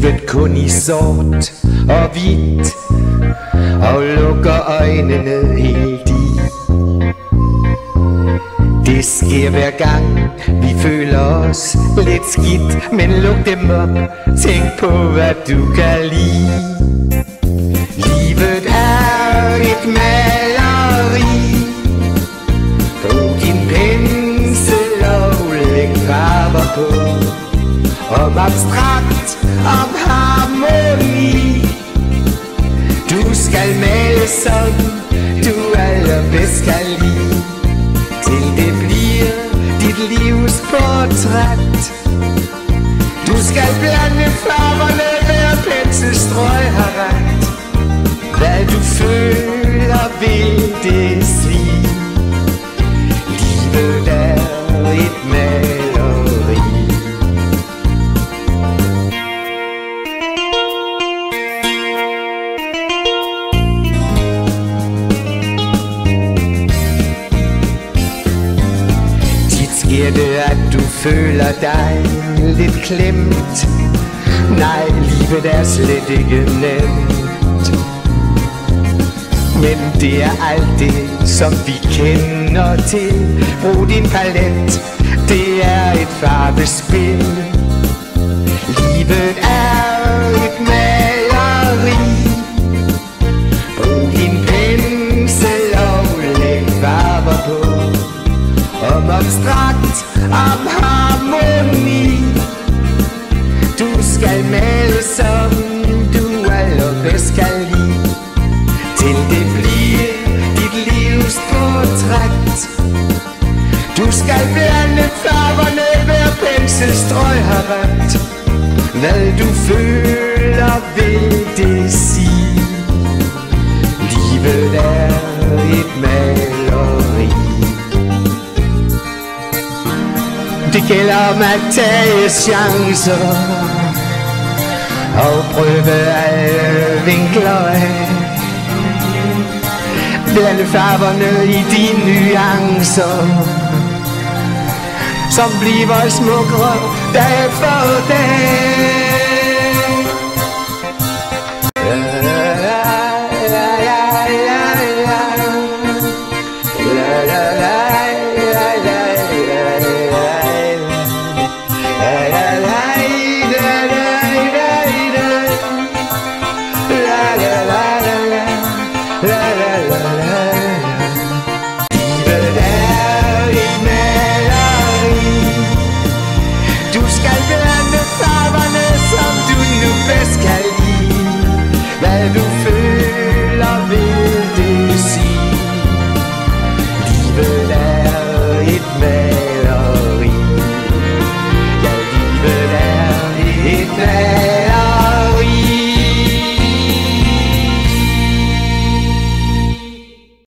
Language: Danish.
livet kun i sort og hvidt, og lukker øjnene helt i. Det sker hver gang vi føler os lidt skidt, men luk dem op, tænk på hvad du kan lide. Livet er et maleri, brug din pensel og læg farver på, om abstrakt, om harmoni. Du skal male som du allerbedst kan lide, til det bliver dit livs portræt. Du skal blande farverne, hver penselstrøg har ret. Hvad du føler vil det sige. Livet er et maleri. Sker det, at du føler dig lidt klemt? Nej, livet er slet ikke nemt. Men det er alt det, som vi kender til. Brug din palet, det er et farvespil. Livet er et maleri. Brug din pensel og læg farver på, om abstrakt, om harmoni. Du skal male som du allerbedst kan lide, til det bliver dit livs portræt. Du skal blande farverne, hver penselstrøg har ret. Hvad du føler vil det sige. Livet er et maleri. Det gælder om at tage chancer og prøve alle vinkler af. Blande farverne i de nuancer, som bliver smukkere dag for dag.